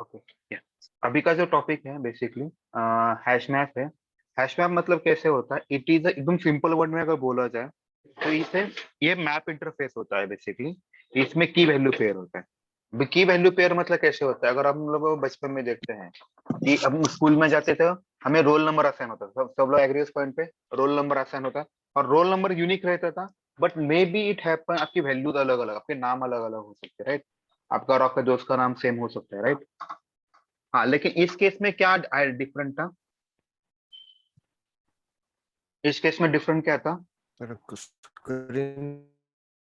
Okay, या अभी का जो टॉपिक है बेसिकली हैश मैप है। हैश मैप मतलब कैसे होता है, इट इज एकदम सिंपल वर्ड में अगर बोला जाए तो इसे ये मैप इंटरफेस होता है बेसिकली। इसमें की वैल्यू पेयर होता है। की वैल्यू पेयर मतलब कैसे होता है, अगर हम लोग बचपन में देखते हैं कि हम स्कूल में जाते थे, हमें रोल नंबर असाइन होता था, सब लोग एग्री उस पॉइंट पे, रोल नंबर असाइन होता है और रोल नंबर यूनिक रहता था। But may be it happen आपकी वैल्यूज अलग अलग, आपके नाम अलग अलग हो सकते हैं, राइट। आपका और आपके दोस्त का नाम सेम हो सकता है, राइट। हाँ, लेकिन इस केस में क्या डिफरेंट था, इस केस में डिफरेंट क्या था। स्क्रीन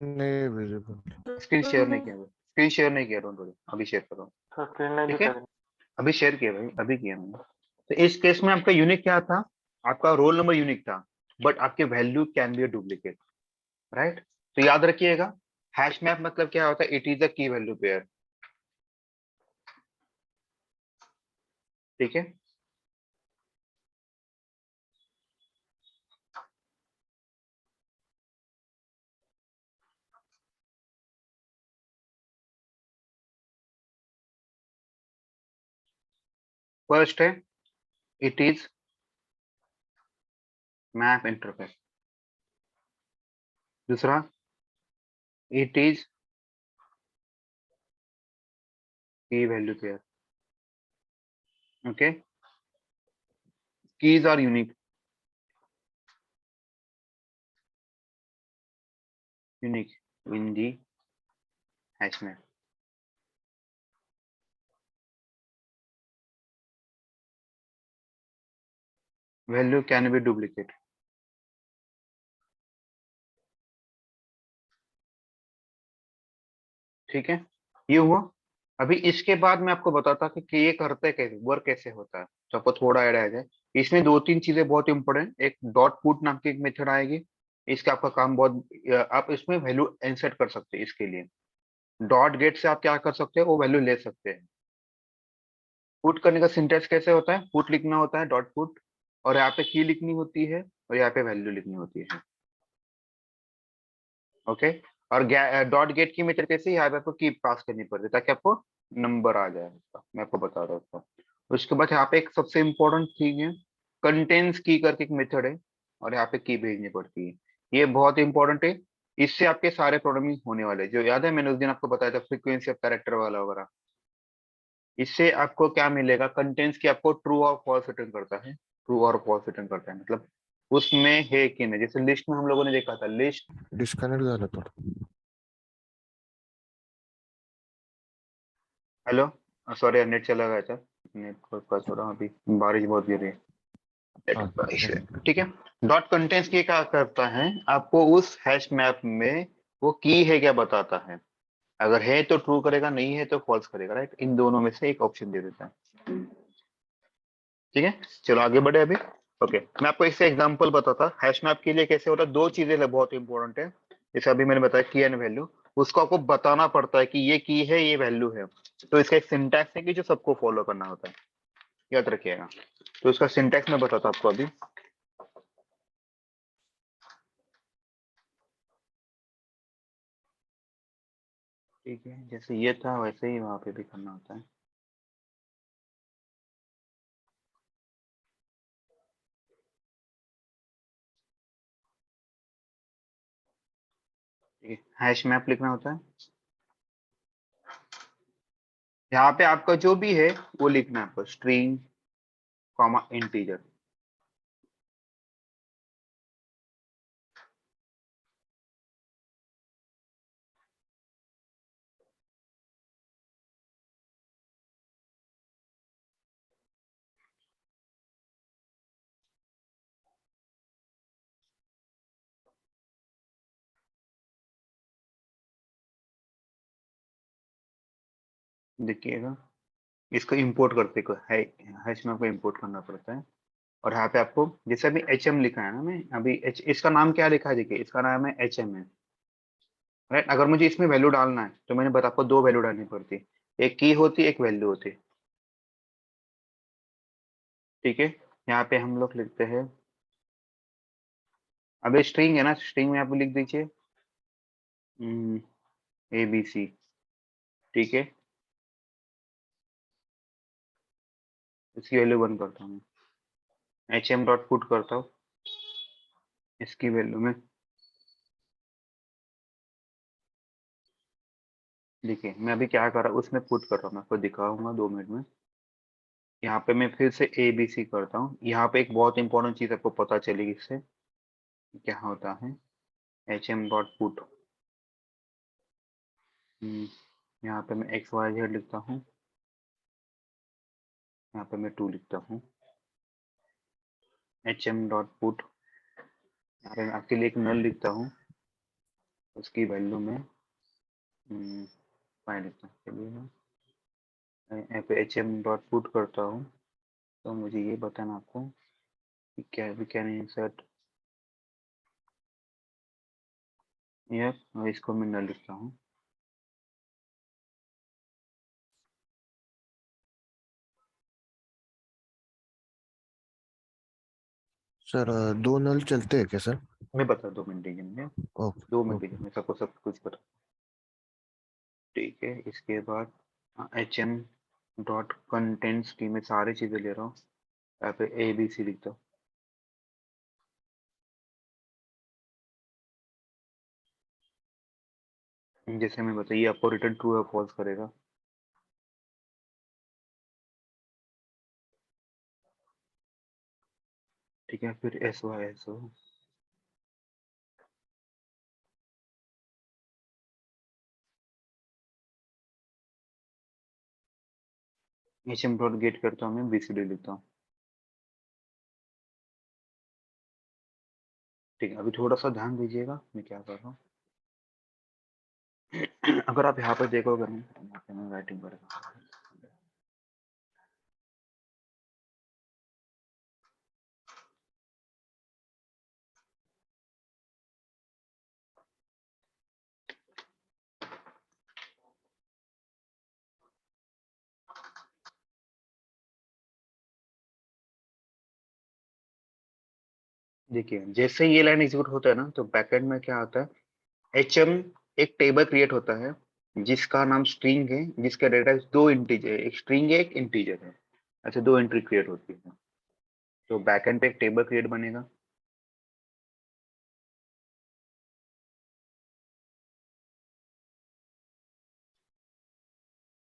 नहीं विजिबल। स्क्रीन शेयर नहीं किया भाई, स्क्रीन शेयर नहीं किया, डोंट वरी, अभी शेयर कर रहा हूँ। स्क्रीन नहीं ठीक है, दिखा रही। अभी शेयर किया भाई, अभी किया मैंने। तो इस केस में आपका यूनिक क्या था, आपका रोल नंबर यूनिक था, बट आपके value can be a duplicate, right. तो याद रखिएगा, हैश मैप मतलब क्या होता है, इट इज अ की वैल्यू पेयर। ठीक है, फर्स्ट है इट इज मैप इंटरफेस, दूसरा it is key value pair. Okay, keys are unique, unique in the hash map. Value can be duplicate. ठीक है, ये हुआ। अभी इसके बाद मैं आपको बताता कि ये करते कैसे, वर्क कैसे होता है, तो आपको थोड़ा आइडिया आ जाए। इसमें दो तीन चीजें बहुत इंपॉर्टेंट, एक डॉट पुट नाम की एक मेथड आएगी। इसका आपका काम बहुत, आप इसमें वैल्यू इंसर्ट कर सकते हैं। इसके लिए डॉट गेट से आप क्या कर सकते हैं, वो वैल्यू ले सकते हैं। पुट करने का सिंटेक्स कैसे होता है, पुट लिखना होता है, डॉट पुट, और यहाँ पे की लिखनी होती है और यहाँ पे वैल्यू लिखनी होती है। ओके, और डॉट गेट की मेथड कैसे, यहाँ पे आपको की पास करनी पड़ती है ताकि आपको नंबर आ जाए उसका। मैं आपको बता रहा हूँ। उसके बाद यहाँ पे एक सबसे इम्पोर्टेंट थिंग है, कंटेंट्स की करके एक मेथड है, और यहाँ पे की भेजनी पड़ती है। ये बहुत इंपॉर्टेंट है, इससे आपके सारे प्रॉब्लम होने वाले हैं। जो याद है मैंने उस दिन आपको बताया था, फ्रीक्वेंसी ऑफ कैरेक्टर वाला वगैरह। इससे आपको क्या मिलेगा, कंटेंट्स की आपको ट्रू और फॉल्स रिटर्न करता है, ट्रू और फॉल्स रिटर्न करता है, मतलब उसमें है कि नहीं। जैसे लिस्ट में हम लोगों ने देखा था, लिस्ट। डिस्कनेक्ट झालं तर हेलो, सॉरी नेट चला गया था, नेट का थोड़ा, अभी बारिश बहुत गिर रही है, हाँ नेटवर्क का इशू है। ठीक है, डॉट कंटेंट्स की क्या करता है, आपको उस हैश मैप में वो की है क्या बताता है। अगर है तो ट्रू करेगा, नहीं है तो फॉल्स करेगा, राइट। इन दोनों में से एक ऑप्शन दे देता है। ठीक है, चलो आगे बढ़े अभी। ओके, मैं आपको इससे एग्जांपल बताता हैश मैप के लिए कैसे होता है। दो चीजें बहुत इंपॉर्टेंट है, जैसे अभी मैंने बताया की एंड वैल्यू, उसको आपको बताना पड़ता है कि ये की है, ये वैल्यू है। तो इसका एक सिंटैक्स है कि जो सबको फॉलो करना होता है, याद रखिएगा। तो इसका सिंटैक्स मैं बताता हूं आपको अभी। ठीक है, जैसे ये था वैसे ही वहां पे भी करना होता है। ठीक है, हैश मैप लिखना होता है। यहाँ पे आपका जो भी है वो लिखना है आपको, स्ट्रिंग कॉमा इंटीजर। देखिएगा, इसको इंपोर्ट करते को है, हैश मैप को इंपोर्ट करना पड़ता है। और यहाँ पे आपको जैसे अभी एच एम लिखा है ना, मैं अभी एच, इसका नाम क्या लिखा है, देखिए इसका नाम है एच एम है, राइट। अगर मुझे इसमें वैल्यू डालना है तो मैंने बता, आपको दो वैल्यू डालनी पड़ती है, एक की होती है, एक वैल्यू होती है। ठीक है, यहाँ पे हम लोग लिखते हैं, अब स्ट्रिंग है ना, स्ट्रिंग में आप लिख दीजिए ABC। ठीक है, इसकी वैल्यू 1 करता हूँ, एच एम डॉट पुट करता हूँ इसकी वैल्यू में। देखिए मैं अभी क्या कर रहा हूँ, उसमें पुट कर रहा हूँ, मैं आपको दिखाऊंगा 2 मिनट में। यहाँ पे मैं फिर से ए बी सी करता हूँ। यहाँ पे एक बहुत इंपॉर्टेंट चीज आपको पता चलेगी इससे, क्या होता है एच एम डॉट पुट। यहाँ पे मैं एक्स वाई जेड लिखता हूँ, यहाँ पे मैं 2 लिखता हूँ, एच एम डॉट पुट। यहाँ पे मैं आपके लिए एक नल लिखता हूँ, उसकी वैल्यू में 5 लिखता हूँ। चलिए मैं यहाँ पे एच एम डॉट पुट करता हूँ। तो मुझे ये बताना आपको कि क्या वी कैन इंसर्ट, यह इसको मैं नल लिखता हूँ। सर 2 नल चलते हैं क्या सर? मैं बता 2 मिनट दीजिए मुझे, ओके 2 मिनट ओके। दीजिए, मैं सबको सब कुछ बता। ठीक है, इसके बाद एच एम डॉट कंटेंट्स की मैं सारी चीजें ले रहा हूँ, यहाँ पे ए बी सी लिखता हूँ। जैसे मैं बताइए आपको रिटर्न ट्रू या फॉल्स करेगा। ठीक है, फिर S Y S O, H M dot get करता हूँ, मैं बी सी डी लिखता हूँ। ठीक है, अभी थोड़ा सा ध्यान दीजिएगा मैं क्या कर रहा हूँ। अगर आप यहाँ पे देखोगे ना, यहाँ पे मैं राइटिंग करेगा। देखिए जैसे ये लाइन एग्जीक्यूट होता है ना, तो बैकएंड में क्या आता है, एच एम एक टेबल क्रिएट होता है जिसका नाम स्ट्रिंग है, जिसका डेटा 2 इंटीजर, एक स्ट्रिंग है एक इंटीजर है, ऐसे 2 एंट्री क्रिएट होती है। तो बैकएंड पे एक टेबल क्रिएट बनेगा।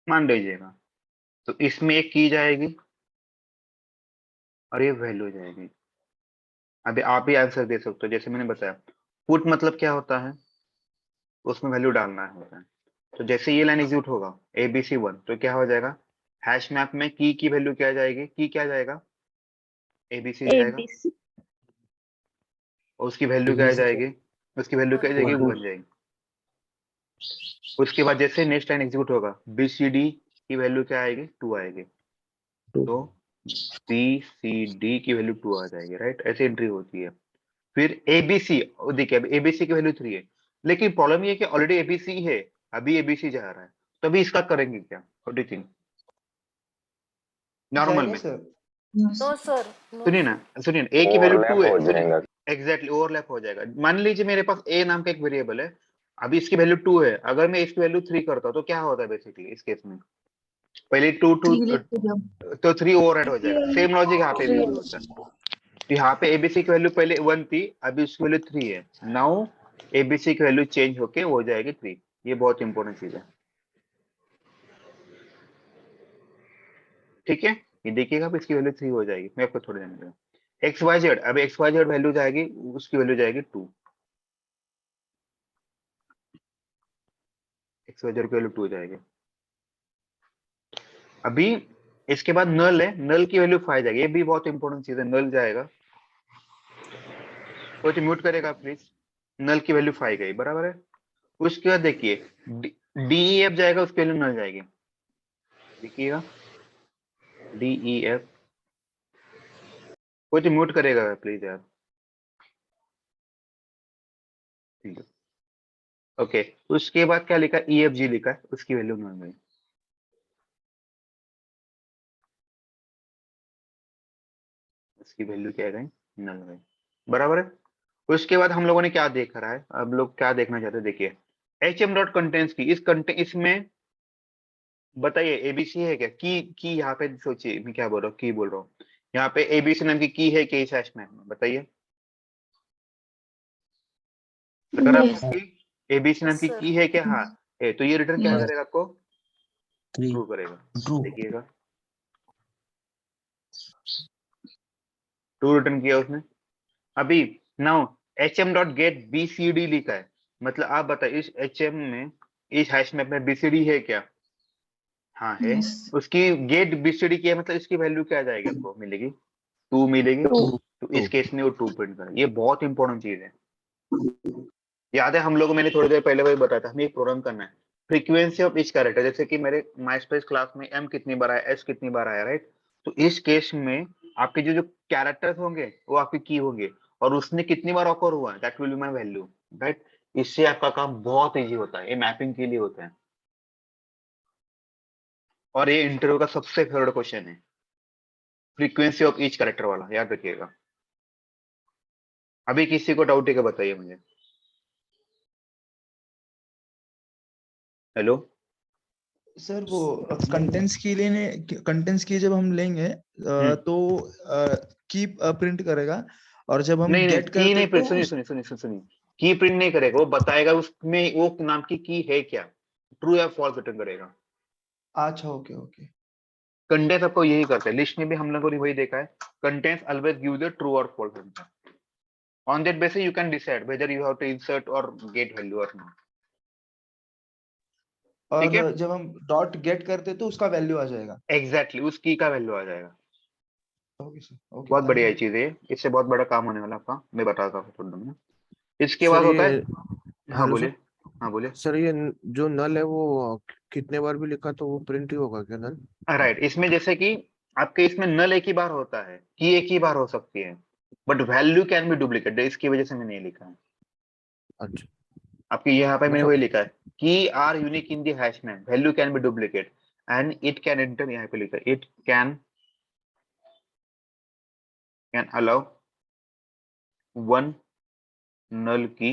मान लीजिएगा, तो इसमें एक की जाएगी और ये वैल्यू जाएगी। अभी आप ही आंसर दे सकते हो, जैसे मैंने बताया पुट मतलब क्या होता है, उसमें वैल्यू डालना होता है। तो जैसे ये लाइन एग्जीक्यूट होगा ABC1, तो क्या हो जाएगा, हैश मैप में की वैल्यू क्या जाएगी, की क्या जाएगा, ABC जाएगा, ABC और उसकी वैल्यू क्या ABC जाएगी, उसकी वैल्यू क्या जाएगी, 1 जाएगी। उसके बाद जैसे नेक्स्ट लाइन एग्जीक्यूट होगा BCD की वैल्यू क्या आएगी, 2 आएगी। तो BCD की वैल्यू 2 आ जाएगी, राइट, ऐसे एंट्री होती है। फिर ABC, देखिए अभी ABC की वैल्यू 3 है, लेकिन प्रॉब्लम ये है कि ऑलरेडी ABC है, अभी ABC जा रहा है, तो अभी इसका करेंगे क्या, what do you think, normal जाएगा में। सर। नो सर नो सुनिए ना, सर सुनिए ना, ए की वैल्यू 2 ओवरलैप है, हो सुनिए, जाएगा। एग्जैक्टली ओवरलैप हो जाएगा। मान लीजिए मेरे पास ए नाम का एक वेरिएबल है, अभी इसकी वैल्यू 2 है, अगर मैं इसकी वैल्यू 3 करता हूँ तो क्या होता है बेसिकली इस केस में, पहले 2 2 तो 3 ओवरराइट हो जाएगा। सेम लॉजिक यहाँ पे भी यूज होता है। तो यहाँ पे एबीसी की वैल्यू पहले 1 थी, अभी उसकी वैल्यू 3 है, नाउ एबीसी की वैल्यू चेंज होके हो जाएगी 3। ये बहुत इंपॉर्टेंट चीज है, ठीक है। ये देखिएगा अब इसकी वैल्यू 3 हो जाएगी, मैं आपको थोड़ी देर में एक्स वाई जेड, अब एक्स वाई जेड वैल्यू जाएगी, उसकी वैल्यू जाएगी 2, एक्स वाई जेड की वैल्यू 2 जाएगी। अभी इसके बाद नल है, नल की वैल्यू 5 जाएगी, ये भी बहुत इंपॉर्टेंट चीज है, नल जाएगा। कोई तो म्यूट करेगा प्लीज। नल की वैल्यू 5 गई, बराबर है। उसके बाद देखिए डीईएफ जाएगा, उसकी वैल्यू नल जाएगी, देखिएगा डीईएफ। कोई तो म्यूट करेगा प्लीज यार, ठीक है। ओके, उसके बाद क्या लिखा, ईएफ जी लिखा है, उसकी वैल्यू नल गई। उसकी वैल्यू क्या गई, नल गई, बराबर है। उसके बाद हम लोगों ने क्या देख रहा है, अब लोग क्या देखना चाहते हैं, देखिए एच एम डॉट कंटेंट्स की, इस कंटेंट इसमें बताइए एबीसी है क्या की यहाँ पे सोचिए मैं क्या बोल रहा हूँ की बोल रहा हूँ यहाँ पे एबीसी नाम की है क्या इस हैश मैप में बताइए अगर आपको Yes. की एबीसी नाम सर की है क्या हाँ है तो ये रिटर्न क्या Yes. करेगा आपको थ्री ट्रू करेगा ट्रू। देखिएगा ट्रू रिटर्न किया उसने अभी नाउ hm.get_bcd लिखा है मतलब आप बताइए इस hm में इस हैश मैप में bcd है क्या हाँ है Yes. उसकी गेट बीसीडी की है मतलब इसकी वैल्यू क्या आ जाएगी आपको मिलेगी 2 मिलेगी True. तो इस केस में वो 2 प्रिंट करें ये बहुत इंपॉर्टेंट चीज है याद है हम लोगों मैंने थोड़ी देर पहले वही बताया था हमें एक प्रोग्राम करना है फ्रीक्वेंसी ऑफ ईच कैरेक्टर जैसे कि मेरे माइस्पेस क्लास में एम कितनी बार आया एस कितनी बार आया राइट तो इस केस में आपके जो जो कैरेक्टर्स होंगे वो आपकी की होंगे और उसने कितनी बार ऑकर हुआ that will be my value right इससे आपका काम बहुत इजी होता है ये मैपिंग के लिए होता है और ये इंटरव्यू का सबसे फेवरेट क्वेश्चन है फ्रीक्वेंसी ऑफ ईच कैरेक्टर वाला याद रखिएगा अभी किसी को डाउट है क्या बताइए मुझे हेलो सर वो कंटेंट्स की जब हम लेंगे तो की प्रिंट करेगा और जब हम नहीं नहीं गेट की करते नहीं तो सुनिए सुनिए सुनिए सुनिए सुनिए की प्रिंट नहीं करेगा वो बताएगा उसमें वो नाम की है क्या ट्रू या फॉल्स रिटर्न करेगा अच्छा ओके ओके कंटेंट्स आपको यही करते हैं लिस्ट में भी हम लोगों ने वही देखा है contents always give the true और false answer on that basis you can decide whether you have to insert और गेट वैल्यू और नॉट ठीक और है जब हम डॉट गेट करते तो उसका वैल्यू आ जाएगा एग्जैक्टली उस की का वैल्यू आ जाएगा ओके सर ओके बहुत बढ़िया धन्यवाद चीज है ये। इससे बहुत बड़ा काम होने वाला आपका मैं बताता हूँ थोड़ा में इसके सर बाद होता है ये हाँ हेलो सर। बोलिए हाँ बोलिए सर ये जो नल है वो कितने बार भी लिखा तो वो प्रिंट ही होगा क्या नल? राइट इसमें जैसे कि आपके इसमें नल एक ही बार होता है की एक ही बार हो सकती है but value can be duplicate इसकी वजह से मैंने ये लिखा है अच्छा आपके यहाँ पे मैंने मतलब वही लिखा है key are unique in the hash map value can be duplicate and it can enter यहाँ पे लिखा है it can allow one null key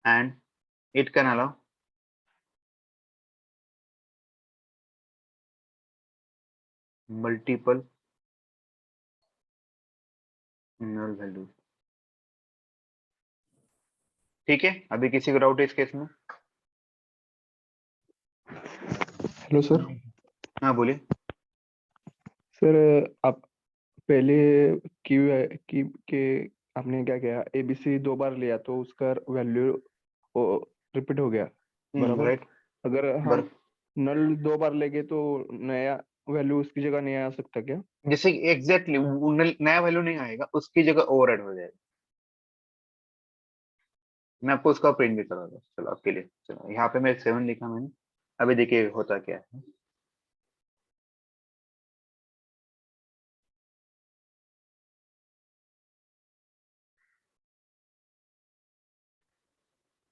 and it can allow multiple null values ठीक है अभी किसी को डाउट है इस केस में हेलो सर हाँ बोलिए सर आप पहले क्यू की के आपने क्या किया एबीसी 2 बार लिया तो उसका वैल्यू रिपीट हो गया बराबर। राइट अगर बर हम नल 2 बार लेंगे तो नया वैल्यू उसकी जगह नहीं आ सकता क्या? जैसे एग्जैक्टली नया वैल्यू नहीं आएगा उसकी जगह ओवरराइड हो जाएगा मैं आपको उसका प्रिंट भी करा दूँ चलो आपके लिए चलो यहाँ पे मैं 7 लिखा मैंने अभी देखिए होता क्या है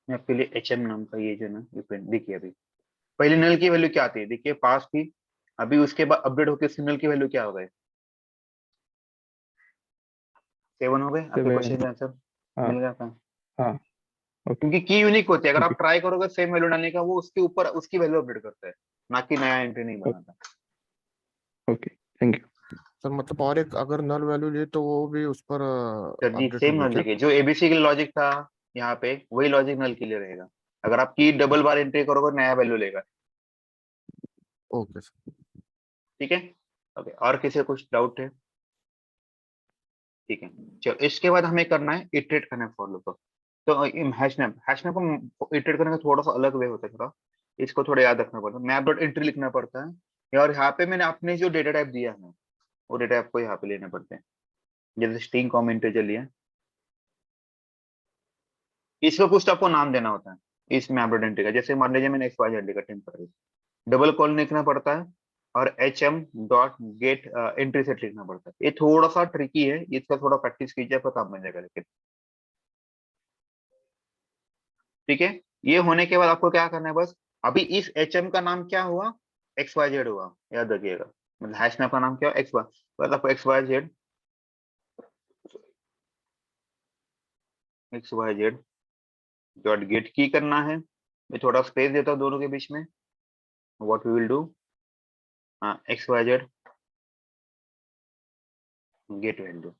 मैं आपके लिए एचएम नाम का ये जो ना ये प्रिंट देखिए अभी पहले नल की वैल्यू क्या आती है देखिए पास थी अभी उसके बाद अपडेट होकर सिग्नल की वैल्यू क्या हो गई 7 हो गए आपके 7। क्वेश्चन का आंसर हाँ मिल गया आपका हाँ ओके क्योंकि की यूनिक होती है अगर ठीक आप ट्राई करोगे सेम वैल्यू डालने का वो उसके ऊपर उसकी वैल्यू अपडेट करता है ना कि नया एंट्री नहीं है बनाता ओके थैंक यू। सर मतलब और एक अगर नल वैल्यू लिए तो वो भी उस पर सर जी अपडेट सेम होगी नल क्या? देखिए जो एबीसी का लॉजिक था यहाँ पे वही लॉजिक नल के लिए रहेगा अगर आप की डबल बार एंट्री करोगे नया वैल्यू लेगा ओके सर। ठीक है ओके और किसी को कुछ डाउट है ठीक है चलो इसके बाद हमें करना है इटरेट करना है फॉर लूप को तो हैशमैप को इटरेट करने का थोड़ा सा अलग वे होता है थोड़ा इसको थोड़ा याद रखना पड़ता है मैप डॉट एंट्री लिखना पड़ता है और यहाँ पे मैंने अपने जो डेटा टाइप दिया है वो डेटा टाइप को यहाँ पे लेने पड़ते हैं जैसे स्ट्रिंग कॉम इंटीजर लिया इसको कुछ आपको नाम देना होता है इस मैप डॉट एंट्री का जैसे मान लीजिए मैंने एक्स वाई जेड लिखा टेम्पररी डबल कॉल लिखना पड़ता है और H M dot get entry set लिखना पड़ता है ये थोड़ा सा ट्रिकी है इसका थोड़ा प्रैक्टिस कीजिए आपका काम बन जाएगा लेकिन ठीक है ये होने के बाद आपको क्या करना है बस अभी इस एच एम का नाम क्या हुआ एक्स वाई जेड हुआ याद रखिएगा मतलब हैश मैप का नाम क्या हुआ एक्स वाई बस आपको X Y Z dot get key करना है मैं थोड़ा स्पेस देता हूँ दोनों के बीच में. What we will do, X Y Z get value.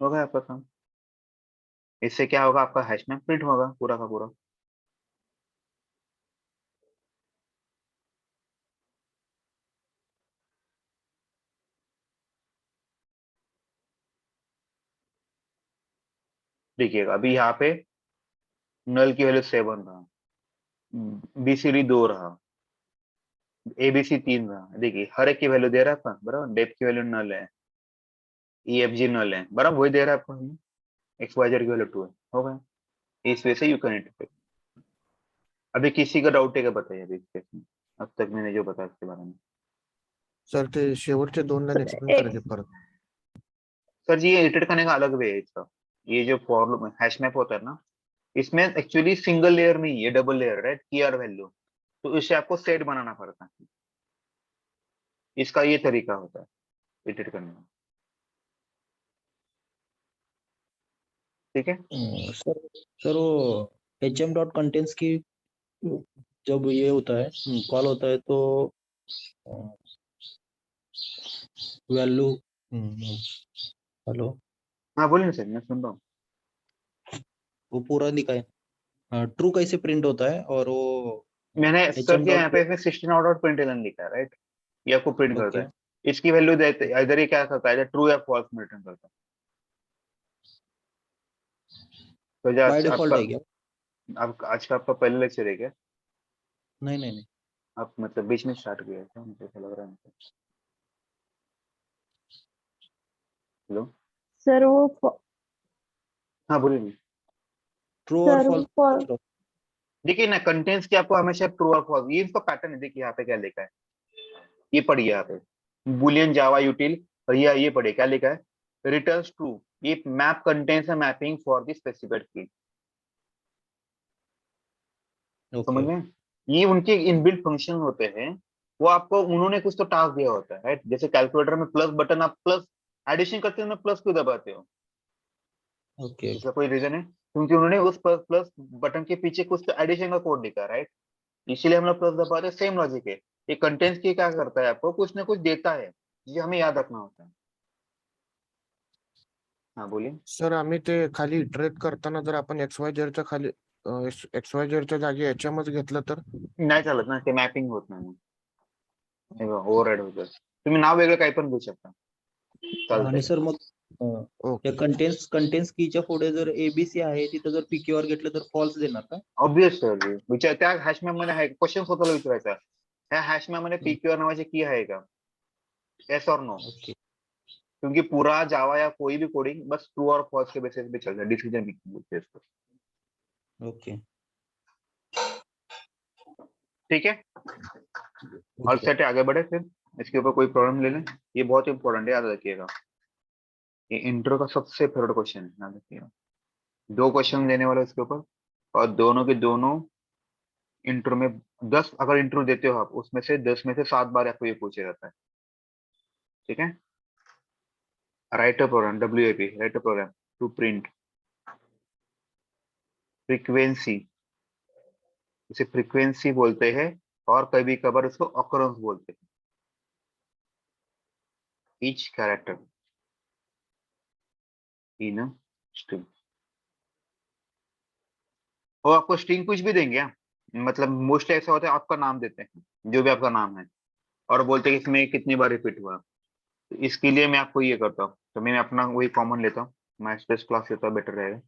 हो गया आपका काम. इससे क्या होगा, आपका हैश मैप प्रिंट होगा पूरा का पूरा. देखिएगा अभी यहाँ पे नल की वैल्यू 7 रहा, बीसीडी 2 रहा, एबीसी 3 रहा. देखिए हर एक की वैल्यू दे रहा है आपका बराबर. डेप्थ की वैल्यू नल है, ईएफजी नल है बराबर, वही दे रहा है आपको. एक्स वाई जेड की वैल्यू 2 है. हो गया. इस वजह से यू कैन इंटरप्रेट. अभी किसी का डाउट है क्या बताइए अभी इस केस में, अब तक मैंने जो बताया इसके बारे में. सर ते शेवटचे 2 लाईन एक्सप्लेन करा की परत. सर जी ये इटरेट करने का अलग वे है इसका. ये जो फॉर हैश मैप होता है ना, इसमें एक्चुअली सिंगल लेयर नहीं है, डबल लेयर, राइट, की आर वैल्यू. तो इससे आपको सेट बनाना पड़ता है. इसका ये तरीका होता है इटरेट करने का. ठीक है. सर सर वो एच.एम. डॉट कंटेंट्स की जब ये होता है कॉल होता है तो वैल्यू. हेलो, हाँ बोलिए ना सर, मैं सुन रहा हूँ. वो पूरा दिखाए ट्रू कैसे प्रिंट होता है और वो मैंने सर HM जी यहाँ डॉट पे इसमें 16 आउट ऑफ 21 लिखा है, राइट. ये आपको प्रिंट करता ओके है. इसकी वैल्यू देते इधर, ये क्या करता है, ट्रू या फॉल्स में रिटर्न करता है. तो जो बाय आज डिफॉल्ट आपका है क्या? आज का आपका पहला लेक्चर है क्या? नहीं नहीं नहीं. आप मतलब बीच में स्टार्ट किया था, मुझे ऐसा लग रहा है. हेलो. सर वो हाँ बोलिए. ट्रू और सर वो फॉल्स. देखिए ना, कंटेंट्स की आपको हमेशा ट्रू और फॉल्स, ये इसका पैटर्न है. देखिए यहाँ पे क्या लिखा है, ये पढ़िए यहाँ पे, बुलियन जावा यूटिल. और ये पढ़िए क्या लिखा है, रिटर्न्स ट्रू. ये map contents a mapping for the specified की. समझ ओके में. ये उनके इनबिल्ट फंक्शन होते हैं. वो आपको उन्होंने कुछ तो टास्क दिया होता है, राइट. जैसे कैलकुलेटर में प्लस बटन, आप प्लस एडिशन करते हैं, प्लस क्यों दबाते हो, ओके इसका कोई रीजन है? क्योंकि उन्होंने उस प्लस बटन के पीछे कुछ तो एडिशन का कोड लिखा है, राइट. इसीलिए हम लोग प्लस दबाते हैं. सेम लॉजिक है. ये कंटेंट्स की क्या करता है, आपको कुछ ना कुछ देता है, ये हमें याद रखना होता है. हाँ बोलिए. सर आम्ही ते खाली इटरेट करताना जर आपण एक्स वाय झेडच्या खाली एक्स वाय झेडच्या जागी एचएमच घेतलं तर. नाही चालत ना, ते मॅपिंग होत नाही मग, ओव्हरराइड होतं. तुम्ही नाव वेगळं काही पण घेऊ शकता, चालतंय. आणि सर मग ओके. त्या कंटेंट्स कीच्या पुढे जर एबीसी आहे तिथं जर पीक्यूआर घेतलं तर फॉल्स देणार का? ऑब्विस सर, विचार त्या हॅश मॅप मध्ये आहे, क्वेश्चन स्वतःला विचारायचा, ह्या हॅश मॅप मध्ये पीक्यूआर नावाची की आहे का, येस और नो. ओके क्योंकि पूरा जावा या कोई भी कोडिंग बस ट्रू और फॉल्स के बेसिस पे चलता है, डिसीजन मेकिंग बोलते हैं इसको. ओके ठीक है. और सेट आगे बढ़े फिर, इसके ऊपर कोई प्रॉब्लम ले लें. ये बहुत इंपॉर्टेंट है, याद रखिएगा. ये इंट्रो का सबसे फेवरेट क्वेश्चन है, याद रखिएगा. 2 क्वेश्चन देने वाले इसके ऊपर, और दोनों के दोनों इंट्रो में 10 अगर इंट्रो देते हो आप, उसमें से 10 में से 7 बार आपको ये पूछा जाता है. ठीक है. Write a program, WAP, write a program to print frequency. इसे फ्रीक्वेंसी बोलते हैं, और कभी कभार उसको ऑकरेंस बोलते हैं. Each character in a string. और आपको स्ट्रिंग कुछ भी देंगे, मतलब मोस्टली ऐसा होता है, आपका नाम देते हैं, जो भी आपका नाम है, और बोलते हैं कि इसमें कितनी बार रिपीट हुआ. तो इसके लिए मैं आपको ये करता हूँ, तो मैं अपना वही कॉमन लेता हूँ, मैं स्पेस क्लास लेता हूँ, बेटर रहेगा.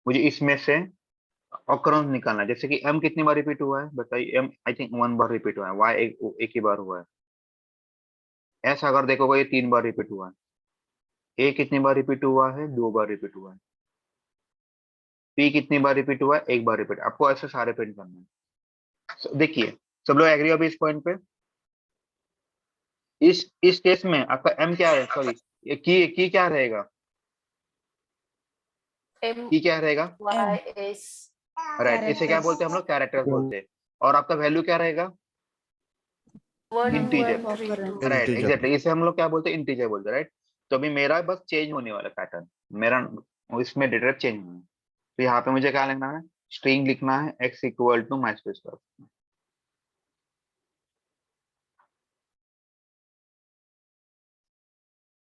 मुझे इसमें से ऑकरेंस निकालना है. जैसे कि m कितनी बार रिपीट हुआ है बताइए. m I think 1 bar repeat हुआ है. y एक ही बार हुआ है. s अगर देखोगे ये 3 बार रिपीट हुआ है. a कितनी बार रिपीट हुआ है, 2 बार रिपीट हुआ है. p कितनी बार रिपीट हुआ है, 1 बार रिपीट. आपको ऐसे सारे प्रिंट करना है. देखिए सब लोग एग्री हो अभी इस पॉइंट पे. इस केस में आपका m क्या है, सॉरी की क्या रहेगा, M की क्या रहेगा, Y S राइट. इसे क्या बोलते हैं हम लोग, कैरेक्टर्स बोलते हैं. और आपका वैल्यू क्या रहेगा, 1 इंटीजर, 2 3 राइट. Integer. एग्जैक्टली, इसे हम लोग क्या बोलते हैं, इंटीजर बोलते हैं, राइट. तो अभी मेरा बस चेंज होने वाला पैटर्न, मेरा इसमें डेटा चेंज होना है. तो यहाँ पे मुझे क्या लिखना है, स्ट्रिंग लिखना है x equal to my space.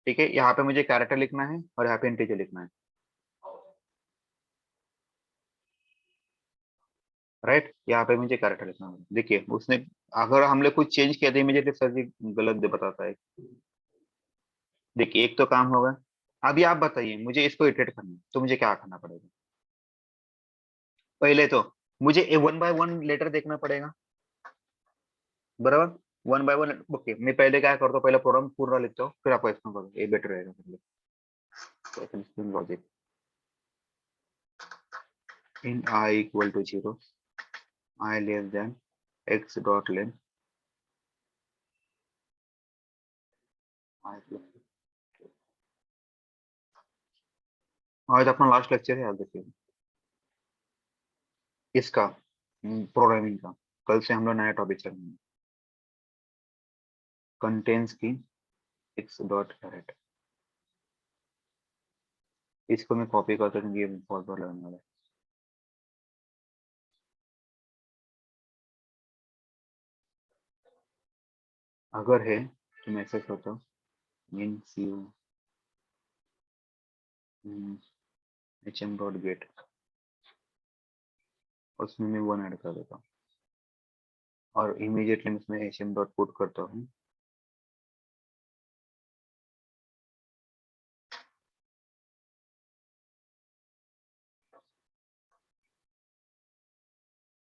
ठीक है, यहाँ पे मुझे कैरेक्टर लिखना है और यहाँ पे इंटीजर लिखना है, राइट। यहाँ पे मुझे कैरेक्टर लिखना है। देखिए उसने अगर हम लोग कुछ चेंज किया तो इमीडिएटली सर जी गलत दे बताता है। देखिए एक तो काम होगा। अभी आप बताइए मुझे इसको इटरेट करना है तो मुझे क्या करना पड़ेगा? पहले तो मुझे 1 बाय 1 लेटर देखना पड़ेगा, बराबर। 1 बाय 1। ओके, मैं पहले क्या करता हूँ, पहले प्रोग्राम पूरा लिखता हूँ फिर आपको एक्सप्लेन करूँ, ये बेटर रहेगा मेरे लिए। Logic in I equal to 0, I less than x dot len I plus. आज अपना लास्ट लेक्चर है, याद देखिए इसका प्रोग्रामिंग का। कल से हम लोग नया टॉपिक चलेंगे, कंटेंट्स की x डॉट अरेट। इसको मैं कॉपी करता हूँ, ये बहुत बार लगने वाला है। अगर है तो मैं ऐसे करता हूँ, इन C H M dot get, उसमें मैं 1 ऐड कर देता हूँ और इमीडिएटली मैं इसमें एच एम डॉट पुट करता हूँ।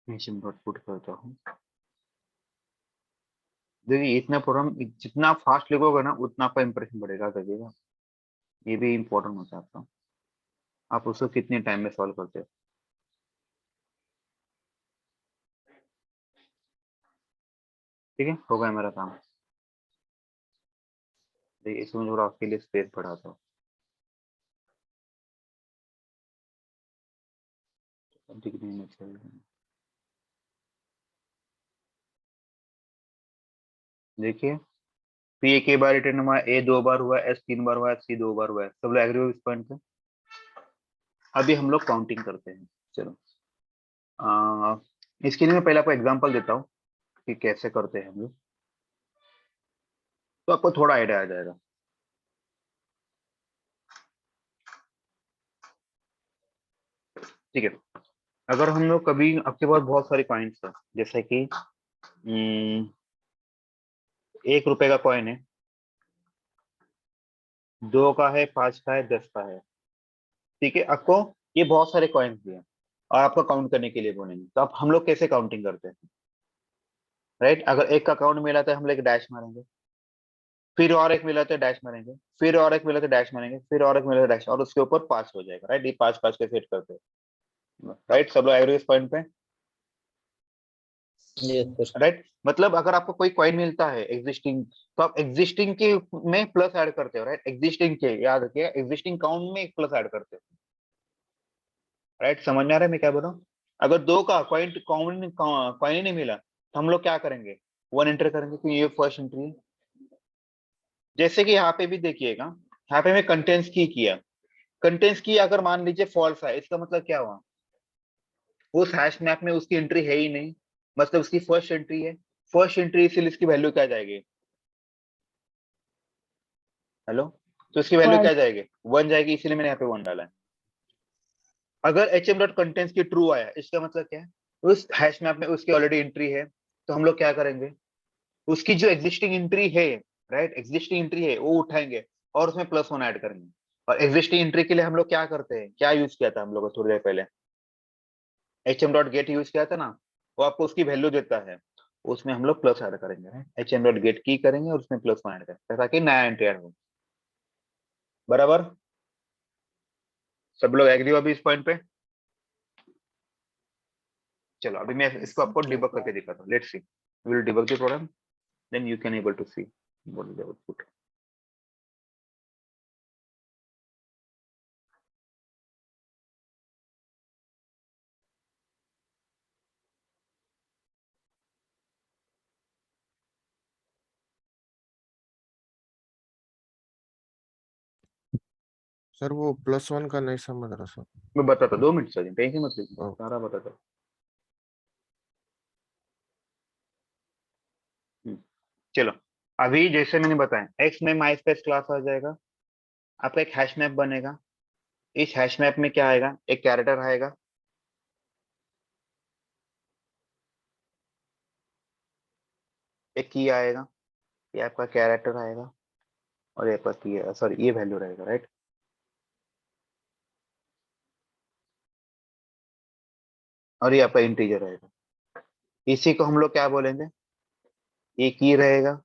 एच एम डॉट पुट करता हूँ। देखिए इतना प्रोग्राम जितना फास्ट लिखोगे ना उतना आपका इंप्रेशन बढ़ेगा, करिएगा। ये भी इम्पोर्टेंट होता है आपका, आप उसको कितने टाइम में सॉल्व करते हो। ठीक है, हो गया मेरा काम। देखिए इसमें थोड़ा आपके लिए स्पेस बढ़ाता हूँ। दिखने में चाहिए। देखिए पी एक बार रिटर्न हुआ, ए 2 बार हुआ, एस 3 बार हुआ, सी 2 बार हुआ है। सब लोग एग्री हो इस पॉइंट पे? अभी हम लोग काउंटिंग करते हैं। चलो इसके लिए मैं पहले आपको एग्जांपल देता हूँ कि कैसे करते हैं हम लोग, तो आपको थोड़ा आइडिया आ जाएगा। ठीक है, अगर हम लोग कभी आपके पास बहुत सारे कॉइन्स है, जैसे कि 1 रुपए का कॉइन है, 2 का है, 5 का है, 10 का है। ठीक है, आपको ये बहुत सारे कॉइन्स दिए और आपको काउंट करने के लिए बोलेंगे, तो आप हम लोग कैसे काउंटिंग करते हैं, राइट। अगर एक का काउंट मिला तो हम लोग एक डैश मारेंगे, फिर और एक मिला तो डैश मारेंगे, फिर और एक मिला तो डैश मारेंगे, फिर और एक मिला तो डैश, और उसके ऊपर 5 हो जाएगा, राइट। ये 5 5 के सेट करते हैं, राइट। सब लोग एग्री इस पॉइंट पे? Yes sir. राइट, मतलब अगर आपको कोई कॉइन मिलता है एग्जिस्टिंग, तो आप एग्जिस्टिंग के में प्लस ऐड करते हो, राइट। एग्जिस्टिंग के याद रखिएगा, एग्जिस्टिंग काउंट में एक प्लस ऐड करते हो, राइट। समझ में आ रहा है मैं क्या बोल रहा हूँ? अगर 2 का कॉइन कॉइन ही नहीं मिला तो हम लोग क्या करेंगे, 1 एंटर करेंगे, क्योंकि ये फर्स्ट एंट्री है। जैसे कि यहाँ पे भी देखिएगा, यहाँ पे मैं कंटेंट्स की किया, कंटेंट्स की अगर मान लीजिए फॉल्स है, इसका मतलब क्या हुआ, उस हैश मैप में उसकी एंट्री है ही नहीं, मतलब उसकी फर्स्ट एंट्री है। फर्स्ट एंट्री इसलिए इसकी वैल्यू क्या जाएगी, हेलो, तो इसकी वैल्यू क्या जाएगी, 1 जाएगी, इसीलिए मैंने यहाँ पे 1 डाला है। अगर एच एम डॉट कंटेंट्स की ट्रू आया, इसका मतलब क्या है, उस हैश मैप में उसकी ऑलरेडी एंट्री है, तो हम लोग क्या करेंगे, उसकी जो एग्जिस्टिंग एंट्री है, राइट, एग्जिस्टिंग एंट्री है वो उठाएंगे और उसमें +1 ऐड करेंगे। और एग्जिस्टिंग एंट्री के लिए हम लोग क्या करते हैं, क्या यूज किया था हम लोग थोड़ी देर पहले, H M dot get use किया था ना, वो आपको उसकी वैल्यू देता है, उसमें हम लोग प्लस ऐड करेंगे, एच एम डॉट गेट की करेंगे और उसमें +1 ऐड करेंगे ताकि नया एंट्री ऐड हो। बराबर, सब लोग एग्री हो अभी इस पॉइंट पे? चलो अभी मैं इसको आपको डिबग करके दिखाता हूँ, let's see, will debug the program, then you can able to see what is the output. Sir वो +1 का नहीं समझ रहा सर। मैं बताता 2 मिनट सर, टेंशन मत लीजिए, ओके। सारा बताता हूँ। चलो, अभी जैसे मैंने बताया एक्स में माई स्पेस क्लास आ जाएगा, आपका एक हैश मैप बनेगा। इस हैश मैप में क्या आएगा, एक कैरेक्टर आएगा, एक की आएगा, ये आपका कैरेक्टर आएगा, और ये आपका की है, सॉरी ये वैल्यू रहेगा, राइट। और ये आपका इंटीजर रहेगा। इसी को हम लोग क्या बोलेंगे, ये की रहेगा,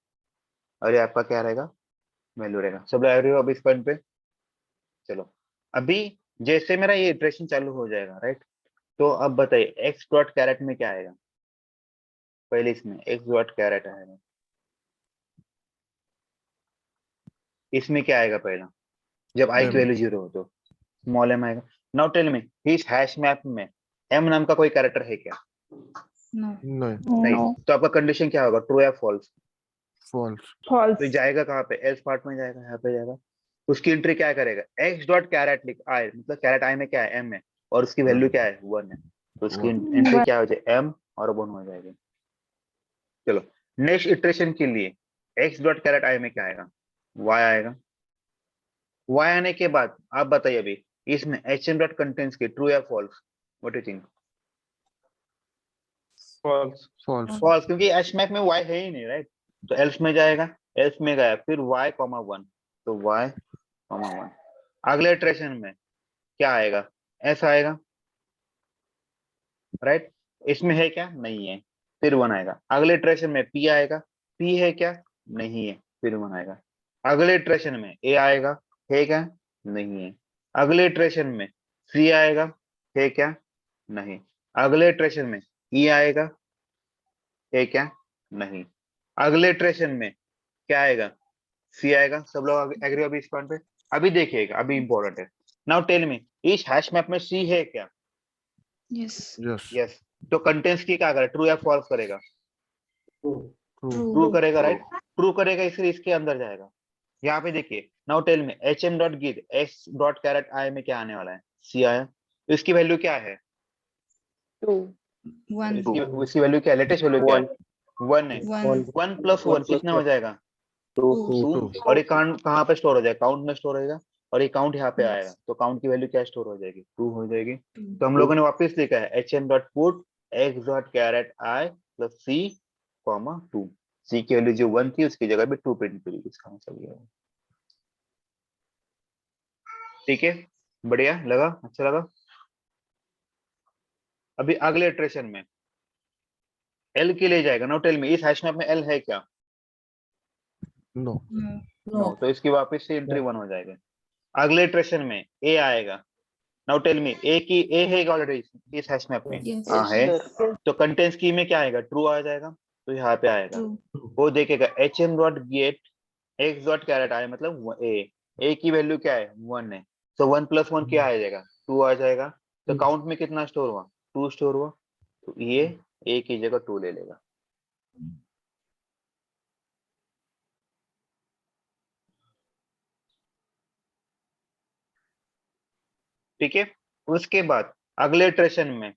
और ये आपका क्या रहेगा, वैल्यू रहेगा। सब लोग एग्री हो अभी इस पॉइंट पे? चलो, अभी जैसे मेरा ये इटरेशन चालू हो जाएगा, राइट, तो अब बताइए एक्स डॉट कैरेट में क्या आएगा। पहले इसमें एक्स डॉट कैरेट आएगा, इसमें क्या आएगा पहला, जब आई की M, वैल्यू 0 हो तो स्मॉल एम आएगा। नाउ टेल मी, इस हैश मैप में एम नाम का कोई कैरेक्टर है क्या? नहीं, नहीं। तो आपका कंडीशन क्या होगा, ट्रू या फॉल्स? false, तो ये जाएगा कहाँ पे, एल्स पार्ट में जाएगा, यहाँ पे जाएगा। उसकी एंट्री क्या करेगा, एक्स डॉट कैरेट लिख आई, मतलब कैरेट आई में क्या है, एम है, और उसकी वैल्यू क्या है, 1 है। तो उसकी एंट्री क्या हो जाए, एम और 1 हो जाएगी। चलो, नेक्स्ट इटरेशन के लिए एक्स डॉट कैरेट आई में क्या आएगा, वाई आएगा। वाई आने के बाद आप बताइए अभी इसमें एच एम डॉट कंटेंट्स की ट्रू या false, what you think? false, false, false, क्योंकि एच मैप में वाई है ही नहीं, राइट। तो एल्स में जाएगा, एल्स में गया फिर वाई कॉमा 1, तो वाई कॉमा 1। अगले इटरेशन में क्या आएगा, एस आएगा, राइट। इसमें है क्या, नहीं है, फिर 1 आएगा। अगले इटरेशन में पी आएगा, पी है क्या, नहीं है, फिर 1 आएगा। अगले इटरेशन में ए आएगा, है क्या, नहीं है। अगले इटरेशन में सी आएगा, है क्या, नहीं। अगले इटरेशन में ई आएगा, है क्या, नहीं। अगले इटरेशन में क्या आएगा, सी आएगा। सब लोग एग्री अभी इस पॉइंट पे? अभी देखिएगा, अभी इंपॉर्टेंट है। नाउ टेल मी, इस हैश मैप में सी है क्या? Yes. yes, yes. तो कंटेंट्स की क्या करेगा, ट्रू या फॉल्स करेगा? true, ट्रू करेगा, राइट। ट्रू करेगा, इसलिए इसके अंदर जाएगा। यहाँ पे देखिए, now tell me H M dot give X dot caret I में क्या आने वाला है, सी आया। तो इसकी वैल्यू क्या है, 1. इसकी वैल्यू क्या है, लेटेस्ट वैल्यू क्या है, 1 है। 1. 1 प्लस 1 कितना हो जाएगा, 2. 2। और ये काउंट कहाँ पे स्टोर हो जाएगा, काउंट में स्टोर होगा, और ये काउंट यहाँ पे आएगा, तो काउंट की वैल्यू क्या स्टोर हो जाएगी, 2 हो जाएगी। तो हम लोगों ने वापस लिखा है H M dot put X dot caret I plus C comma 2। C की वैल्यू जो 1 थी उसकी जगह पे 2 प्रिंट करी, इसका मतलब ये है। ठीक है, बढ़िया लगा, अच्छा लगा। अभी अगले इटरेशन में एल के लिए जाएगा। नाउ टेल मी, इस हैश मैप में एल है क्या? no, no. तो इसकी वापस से एंट्री 1 हो जाएगी। अगले इटरेशन में ए आएगा। नाउ टेल मी, ए की ए है ऑलरेडी इस हैश मैप में? Yes. हाँ है। तो कंटेंट्स की में क्या आएगा, ट्रू आ जाएगा, तो यहाँ पे आएगा। True. वो देखेगा H M dot get X dot char at I, मतलब ए की वैल्यू क्या है, 1 है। तो 1 प्लस 1 क्या आ जाएगा, 2 आ जाएगा। तो काउंट में कितना स्टोर हुआ, 2 स्टोर हुआ, तो ये ए की जगह 2 ले लेगा। ठीक है। उसके बाद अगले इटरेशन में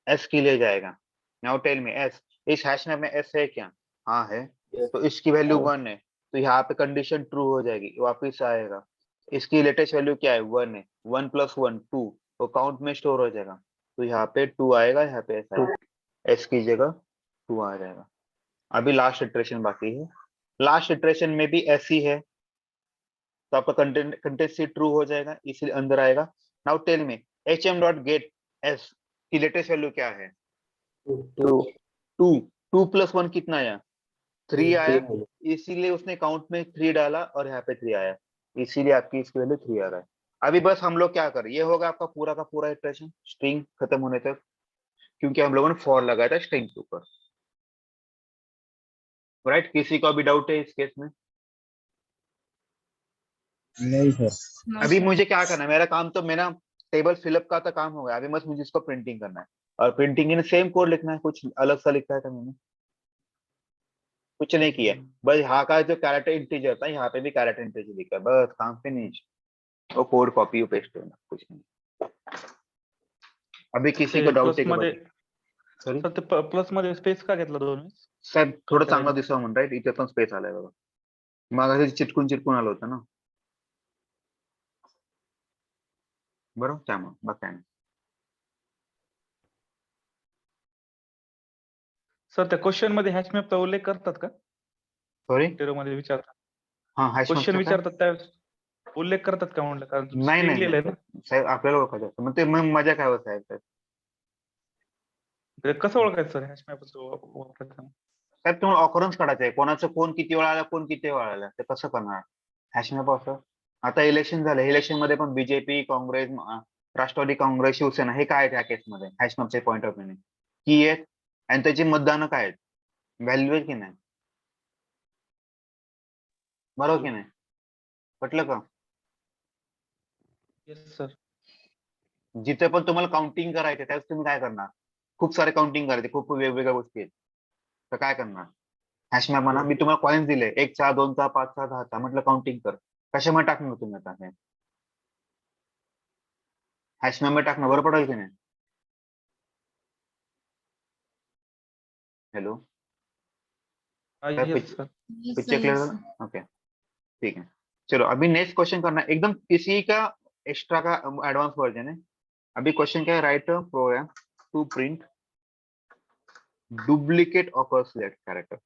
एस के लिए जाएगा। नाउ टेल मी एस, इस हैश मैप में एस है क्या? हाँ है। तो इसकी वैल्यू 1 है, तो यहाँ पे कंडीशन ट्रू हो जाएगी, वापिस आएगा। इसकी लेटेस्ट वैल्यू क्या है, 1 है। 1 प्लस 1 2, तो काउंट में स्टोर हो जाएगा, तो यहाँ पे 2 आएगा, यहाँ पे एस आएगा, एस की जगह 2 आ जाएगा। अभी लास्ट इटरेशन बाकी है। लास्ट इटरेशन में भी एस ही है, तो आपका कंटेंट सी ट्रू हो जाएगा, इसलिए अंदर आएगा। Now tell me H M dot get S की लेटेस्ट वैल्यू क्या है, 2। 2 प्लस 1 कितना आया, 3 आया, इसीलिए उसने काउंट में 3 डाला और यहाँ पे 3 आया, इसीलिए आपकी इसकी वैल्यू 3 आ रहा है। अभी बस हम लोग क्या करें, ये होगा आपका पूरा का पूरा इटरेशन स्ट्रिंग खत्म होने तक, क्योंकि हम लोगों ने फॉर लगाया था स्ट्रिंग के ऊपर, राइट। किसी को भी डाउट है इस केस में? नहीं सर। No, अभी sir. मुझे क्या करना है, मेरा काम तो मेरा टेबल फिलअप का तो काम हो गया, अभी बस मुझे इसको प्रिंटिंग करना है, और प्रिंटिंग में सेम कोड लिखना है, कुछ अलग सा लिखा है था मैंने, कुछ नहीं किया। बस यहाँ का जो कैरेक्टर इंटीजर था, यहाँ पे भी कैरेक्टर इंटीजर लिखा है, बस काम फिनिश। वो कोड कॉपी पेस्ट होना, कुछ नहीं। अभी किसी को डाउट आहे का मध्ये बघा? सॉरी सर ते प्लस मध्ये स्पेस का घेतला 2 वेळेस? साहेब, थोडं चांगलं करायला. दिसावं म्हणून राईट, इथे पण स्पेस आलाय बघा. मग चिटकून चिटकून आलं होतं ना, बरोबर, त्यामुळे बाकी काय नाही. सर त्या क्वेश्चन मध्ये हॅश मॅपचा उल्लेख करतात का? सॉरी, इंटरव्ह्यू मध्ये विचारतात. हा हॅश क्वेश्चन मॅपचं काय? विचारतात त्यावेळेस उल्लेख करतात का म्हणलं? कारण नाही स्ट्रिंग नाही लिहिलंय नाही ना. साहेब, आपल्याला ओळखायचं असतं. मग ते मजा काय होत साहेब? ते कसं ओळखायचं सर हॅश मॅपचं वापरायचं? साहेब, तुम्हाला ऑकरन्स काढायचं आहे, कोणाचं कोण किती वेळा आला, कोण किती वेळा आला, ते कसं करणार हॅश मॅप असं? आता इलेक्शन झालं, इलेक्शन मध्ये पण बीजेपी, काँग्रेस, राष्ट्रवादी काँग्रेस, शिवसेना हे काय आहेत या केसमध्ये हॅश मॅपचे पॉईंट ऑफ व्ह्यू की आहेत, आणि त्याची मतदान काय आहेत, व्हॅल्यू आहे की नाही, बरोबर की नाही, पटलं का? Yes sir. जिथे पण तुम्हाला काउंटिंग करायचे त्यावेळेस तुम्ही काय करणार? खूप सारे काउंटिंग करायचे, खूप वेगवेगळ्या गोष्टी आहेत, तर काय करणार? हॅश मॅप म्हणा, मी तुम्हाला कॉइन्स दिले 1 चा 2 चा 5 चा 10 चा, म्हटलं काउंटिंग कर, कशामध्ये टाकणार तुम्ही आता हे? हॅश मॅप मध्ये टाकणं बरं पडेल की नाही? Hello, yes sir. Yes, sir. Picture clear Yes, है? sir. ओके, ठीक है. चलो अभी नेक्स्ट क्वेश्चन करना है, एकदम किसी का एक्स्ट्रा का एडवांस वर्जन है. अभी क्वेश्चन क्या है? Write program to print duplicate occur select character.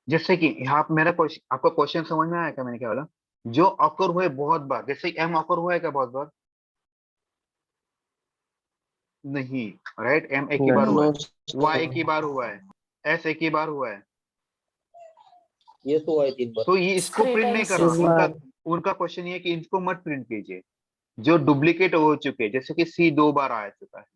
जैसे कि यहाँ पे मेरा क्वेश्चन, आपको क्वेश्चन समझ में आया क्या मैंने क्या बोला? जो ऑकर हुए बहुत बार, जैसे एम ऑकर हुआ है क्या बहुत बार? नहीं, राइट, एम एक ही बार हुआ है, वाई एक ही बार हुआ है, एस एक ही बार हुआ है, ये तो है 3 बार. तो ये इसको Three प्रिंट नहीं times. करना. Three उनका बार. उनका क्वेश्चन ये है कि इनको मत प्रिंट कीजिए जो डुप्लीकेट हो चुके, जैसे कि सी 2 बार आ चुका है,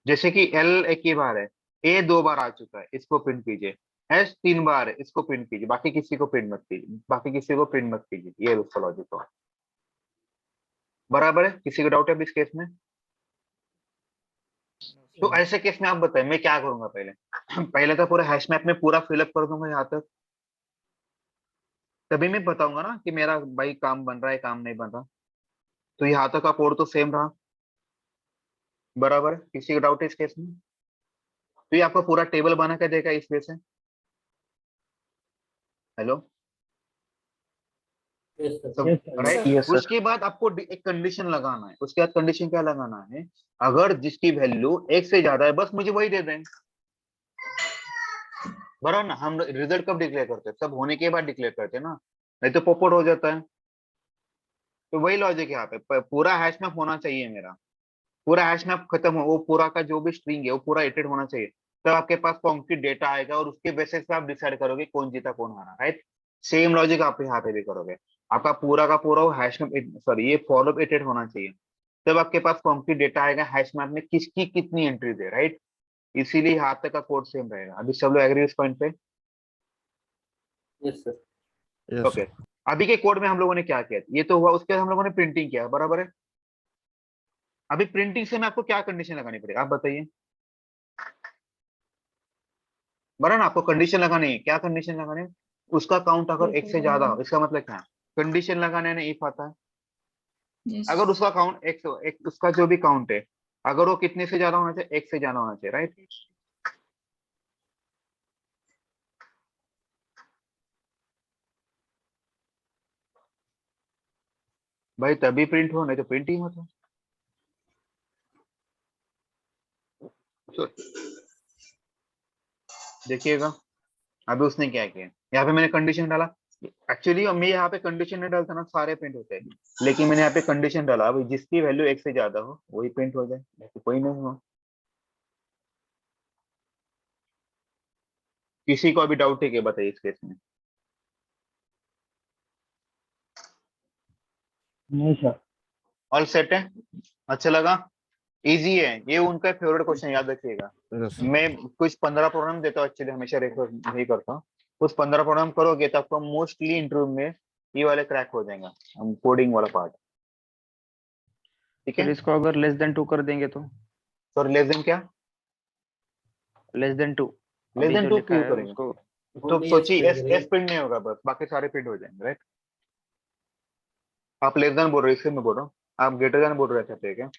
जैसे कि एल एक ही बार है, ए 2 बार आ चुका है, इसको प्रिंट कीजिए, एस 3 बार है, इसको प्रिंट कीजिए, बाकी किसी को प्रिंट मत कीजिए, बाकी किसी को प्रिंट मत कीजिए. ये उसका लॉजिक है. बराबर है? किसी को डाउट है अभी इस केस में? तो ऐसे केस में आप बताएं मैं क्या करूंगा? पहले पहले तो पूरा हैश मैप में पूरा फिलअप कर दूंगा यहाँ तक, तभी मैं बताऊंगा ना कि मेरा भाई काम बन रहा है, काम नहीं बन रहा. तो यहाँ तक का कोड तो सेम रहा, बराबर है? किसी का डाउट है इस केस में? तो ये आपको पूरा टेबल बना के देगा इस वे से. Hello, Yes, sir. सब राइट. Yes, उसके बाद आपको एक कंडीशन लगाना है. उसके बाद कंडीशन क्या लगाना है? अगर जिसकी वैल्यू 1 से ज्यादा है बस मुझे वही दे दें, बराबर ना? हम रिजल्ट कब डिक्लेयर करते हैं? सब होने के बाद डिक्लेयर करते हैं ना, नहीं तो पोपट हो जाता है. तो वही लॉजिक यहाँ पे, पूरा हैश मैप होना चाहिए मेरा, पूरा हैश मैप खत्म हो, वो पूरा का जो भी स्ट्रिंग है वो पूरा इटरेट होना चाहिए, तब आपके पास कॉन्क्रीट डेटा आएगा और उसके बेसिस पे आप डिसाइड करोगे कौन जीता कौन हारा, राइट? सेम लॉजिक आप यहाँ पे भी करोगे. आपका पूरा का पूरा वो हैश मैप, सॉरी, ये फॉलो इटरेट होना चाहिए, तब आपके पास कॉन्क्रीट डेटा आएगा हैश मैप में किसकी कितनी एंट्रीज है, राइट? इसीलिए यहाँ तक का कोड सेम रहेगा. अभी सब लोग एग्री इस पॉइंट पे? Yes, sir. Yes, okay. अभी के कोड में हम लोगों ने क्या किया? ये तो हुआ, उसके बाद हम लोगों ने प्रिंटिंग किया, बराबर है? अभी प्रिंटिंग से मैं आपको क्या कंडीशन लगानी पड़ेगी आप बताइए, बराबर ना? आपको कंडीशन लगानी है. क्या कंडीशन लगानी है? उसका काउंट अगर 1 से ज्यादा हो, इसका मतलब क्या है? कंडीशन लगाने में इफ आता है. Yes. अगर उसका काउंट एक उसका जो भी काउंट है, अगर वो कितने से ज्यादा होना चाहिए? 1 से ज्यादा होना चाहिए, राइट? भाई तभी प्रिंट हो, नहीं तो प्रिंट ही मत हो. देखिएगा अभी उसने क्या किया, यहाँ पे मैंने कंडीशन डाला. एक्चुअली मैं यहाँ पे कंडीशन नहीं डालता ना, सारे प्रिंट होते हैं, लेकिन मैंने यहाँ पे कंडीशन डाला अभी जिसकी वैल्यू 1 से ज्यादा हो वही प्रिंट हो जाए, बाकी कोई नहीं हो. किसी को अभी डाउट है क्या? बताइए इस केस में. नहीं सर. ऑल सेट है? अच्छा लगा? इजी है ये, उनका फेवरेट क्वेश्चन, याद रखिएगा. yes, sir. मैं कुछ 15 प्रोग्राम देता हूँ, एक्चुअली हमेशा रेफर नहीं करता हूँ. कुछ 15 प्रोग्राम करोगे तो आपको मोस्टली इंटरव्यू में ये वाले क्रैक हो जाएगा, हम कोडिंग वाला पार्ट। ठीक फिर है, इसको अगर लेस देन 2 कर देंगे तो सर लेस देन क्या, लेस देन 2 लेस अभी देन जो 2 लिखा क्यों है करेंगे? उसको तो Only सोचिए print एस करेंगे। प्रिंट नहीं होगा, बस बाकी सारे प्रिंट हो जाएंगे, राइट। आप लेस देन बोल रहे हो, इसलिए मैं बोल रहा हूँ, आप ग्रेटर देन बोल रहे थे क्या?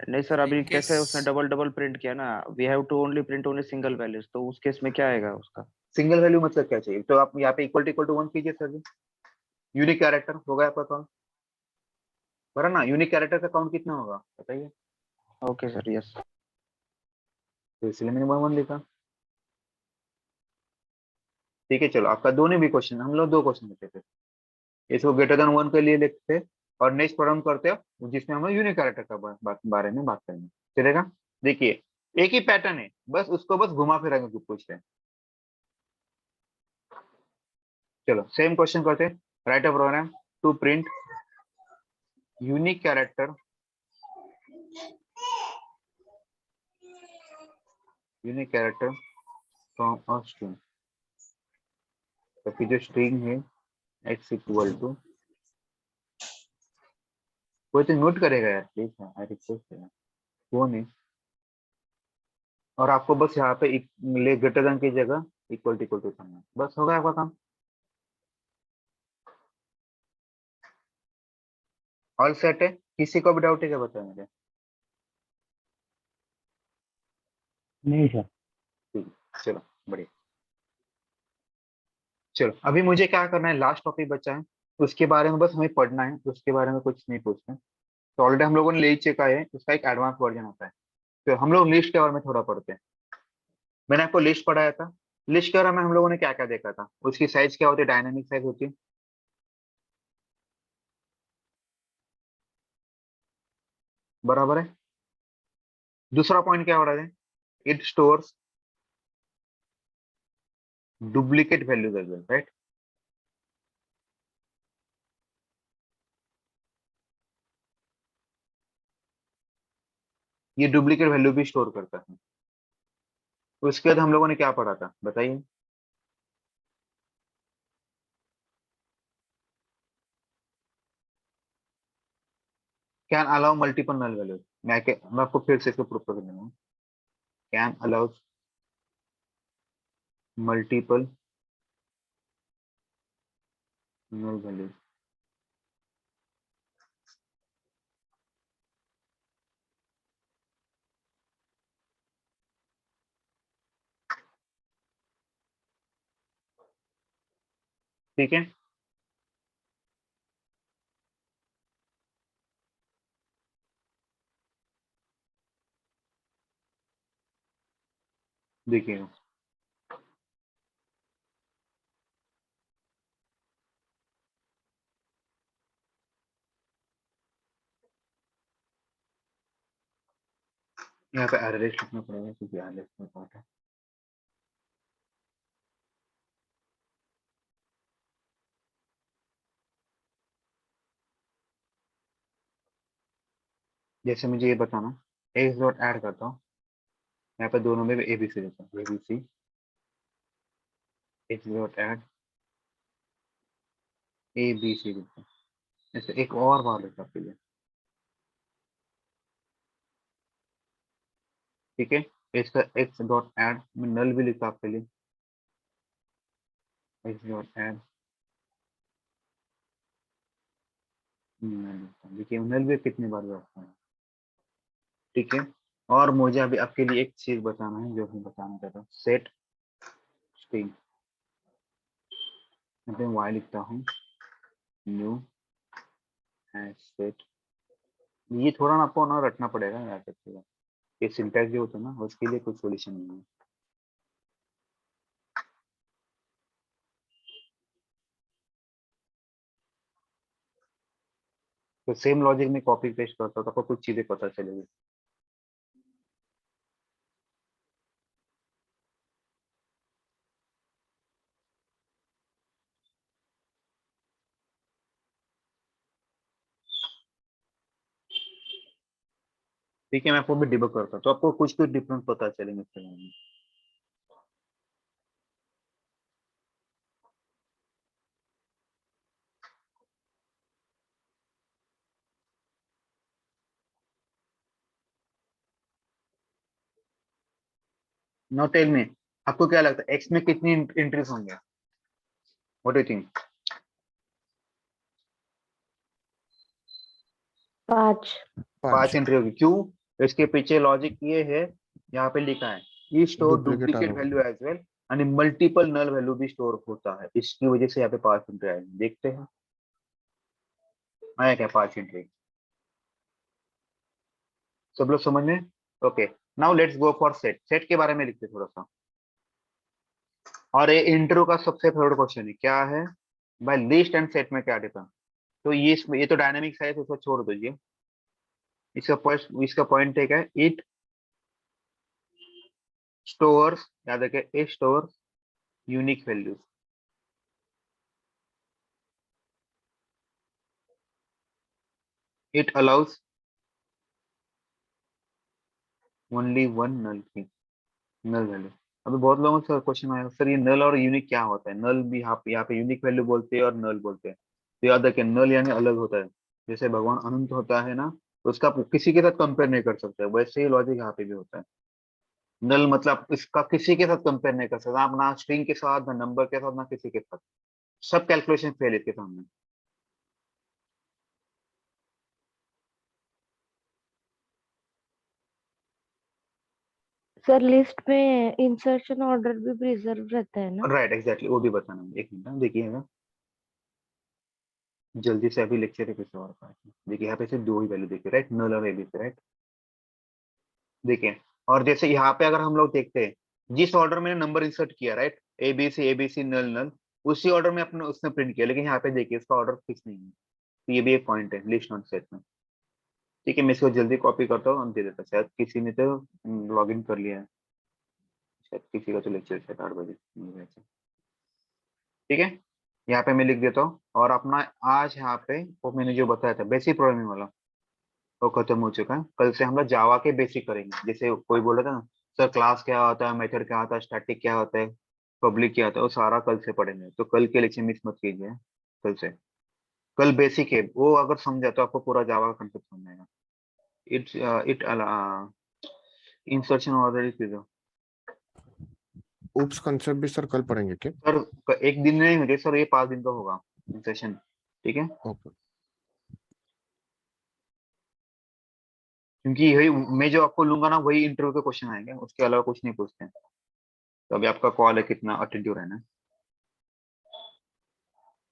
नहीं सर, अभी कैसे उसने डबल डबल प्रिंट किया ना, we have to only print only single values, तो उस केस में क्या आएगा उसका? सिंगल वैल्यू मतलब क्या चाहिए? तो आप यहाँ पे इक्वल टू 1 कीजिए सर जी, यूनिक कैरेक्टर होगा आपका काउंट, बरा ना, यूनिक कैरेक्टर का काउंट कितना होगा बताइए। Okay sir, yes. तो इसलिए मैंने 1 1 लिखा। ठीक है, चलो आपका दोनों भी क्वेश्चन, हम लोग 2 क्वेश्चन लिखे थे, इसको ग्रेटर देन 1 के लिए लिखते हैं, और नेक्स्ट प्रॉब्लम करते हैं जिसमें हम यूनिक कैरेक्टर का बारे में बात करेंगे, चलेगा। देखिए एक ही पैटर्न है, बस उसको बस घुमा फिरा के पूछते हैं। चलो सेम क्वेश्चन करते हैं, write a program to print unique character from a string. तो जो स्ट्रिंग है x इक्वल टू, कोई तो नोट करेगा यार प्लीज, आई रिक्वेस्ट है, वो नहीं, और आपको बस यहाँ पे ले ग्रेटर देन की जगह इक्वल टू करना है, बस होगा आपका काम। ऑल सेट है, किसी को भी डाउट है क्या बताओ मुझे? नहीं सर। ठीक है, चलो बढ़िया। चलो अभी मुझे क्या करना है, लास्ट टॉपिक बचा है, उसके बारे में बस हमें पढ़ना है, उसके बारे में कुछ नहीं पूछना है। तो ऑलरेडी हम लोगों ने ले चुका है, उसका एक एडवांस वर्जन होता है। तो हम लोग लिस्ट के बारे में थोड़ा पढ़ते हैं। मैंने आपको लिस्ट पढ़ाया था, लिस्ट के बारे में हम लोगों ने क्या क्या देखा था, उसकी साइज क्या होती है, डायनामिक साइज होती है, बराबर है। दूसरा पॉइंट क्या हो रहा है, it stores duplicate values as well, right. ये डुप्लीकेट वैल्यू भी स्टोर करता है। उसके बाद हम लोगों ने क्या पढ़ा था बताइए, can allow multiple null values. मैं आपको फिर से इसको प्रूफ कर दूंगा, can allow multiple null values. ठीक है, देखिए यहाँ पे एड्रेस लिखना पड़ेगा क्योंकि एड्रेस में पार्ट है। जैसे मुझे ये बताना, एक्स डॉट ऐड करता हूँ, यहाँ पे दोनों में एबीसी देता हूँ, ABC x dot add ABC देता हूँ। जैसे एक और बार लिखा आपके लिए, ठीक है, इसका एक्स डॉट ऐड में नल भी लिखा आपके लिए, एक्स डॉट ऐड देखिए नल भी कितनी बार रखता है, ठीक है। और मुझे अभी आपके लिए एक चीज बताना है, जो मैं बताना चाहता हूँ, सेट स्ट्रिंग, यहाँ पे वाई लिखता हूँ, न्यू हैश सेट। ये थोड़ा ना आपको ना रटना पड़ेगा, याद रखिएगा, ये सिंटैक्स जो होता है ना, उसके लिए कोई सॉल्यूशन नहीं है। तो सेम लॉजिक में कॉपी पेस्ट करता हूँ तो आपको कुछ चीजें पता चलेगी। ठीक है, मैं आपको भी डिबग करता हूँ तो आपको कुछ कुछ डिफरेंस पता चलेंगे इसके बारे में। नाउ टेल मी, आपको क्या लगता है एक्स में कितनी एंट्रीज होंगे? What do you think? 5. 5 entry होगी। क्यों? इसके पीछे लॉजिक ये है, यहाँ पे लिखा है ई स्टोर Duplicate डुप्लीकेट आरोप। Value as well and multiple null value भी स्टोर होता है, इसकी वजह से यहाँ पे 5 एंट्री आएगी। देखते हैं आया क्या 5 एंट्री। सब लोग समझ में? Okay, now let's go for set. Set के बारे में लिखते हैं थोड़ा सा। और ये इंटरव्यू का सबसे फेवरेट क्वेश्चन है, क्या है भाई, लिस्ट एंड सेट में क्या डिफरेंस? तो ये तो डायनामिक्स है, तो उसको छोड़ दीजिए। इसका पॉइंट एक है, इट स्टोर्स, याद रखें, it stores unique values. It allows only one null value. अभी बहुत लोगों से क्वेश्चन आया, सर ये नल और यूनिक क्या होता है? नल भी यहाँ पे यूनिक वैल्यू बोलते हैं और नल बोलते हैं। तो याद रखें, नल यानी अलग होता है। जैसे भगवान अनंत होता है ना, तो उसका किसी के साथ कंपेयर नहीं कर सकते, वैसे ही लॉजिक यहाँ पे भी होता है। नल मतलब इसका किसी के साथ कंपेयर नहीं कर सकता आप, ना स्ट्रिंग के साथ, ना नंबर के साथ, ना किसी के साथ। सब कैलकुलेशन फेल इसके सामने। सर लिस्ट में इंसर्शन ऑर्डर भी प्रिजर्व रहता है ना? राइट, एग्जैक्टली, वो भी बताना है। एक मिनट देखिएगा, जल्दी से अभी लेक्चर पे और देखिए, यहाँ पे सिर्फ 2 ही वैल्यू देखिए, राइट, नल और एबीसी, राइट। देखिए, और जैसे यहाँ पे अगर हम लोग देखते हैं, जिस ऑर्डर में नंबर इंसर्ट किया, राइट, एबीसी एबीसी नल नल, उसी ऑर्डर में अपने उसने प्रिंट किया, लेकिन यहाँ पे देखिए इसका ऑर्डर फिक्स नहीं है। तो ये भी एक पॉइंट है लिस्ट नॉट सेट में। ठीक है, मैं इसको जल्दी कॉपी करता हूँ और दे देता हूँ। शायद किसी ने तो लॉग इन कर लिया है, शायद किसी का तो लेक्चर शायद 8 बजे नहीं वैसे। ठीक है, यहाँ पे मैं लिख देता हूँ। और अपना आज यहाँ पे वो मैंने जो बताया था बेसिक प्रोग्रामिंग वाला, वो खत्म हो चुका है। कल से हम लोग जावा के बेसिक करेंगे। जैसे कोई बोला था ना, सर क्लास क्या होता है, मेथड क्या होता है, स्टैटिक क्या होता है, पब्लिक क्या होता है, वो सारा कल से पढ़ेंगे। तो कल के लेक्चर मिस मत कीजिए। कल से, कल बेसिक है, वो अगर समझा तो आपको पूरा जावा का कंसेप्ट समझ आएगा। It insertion order. Oops concept भी सर कल पढ़ेंगे क्या? सर एक दिन नहीं होते सर, ये 5 दिन का होगा सेशन। ठीक है, ओके। क्योंकि यही मैं जो आपको लूंगा ना, वही इंटरव्यू के क्वेश्चन आएंगे, उसके अलावा कुछ नहीं पूछते हैं। तो अभी आपका कॉल है, कितना अटेंटिव रहना है।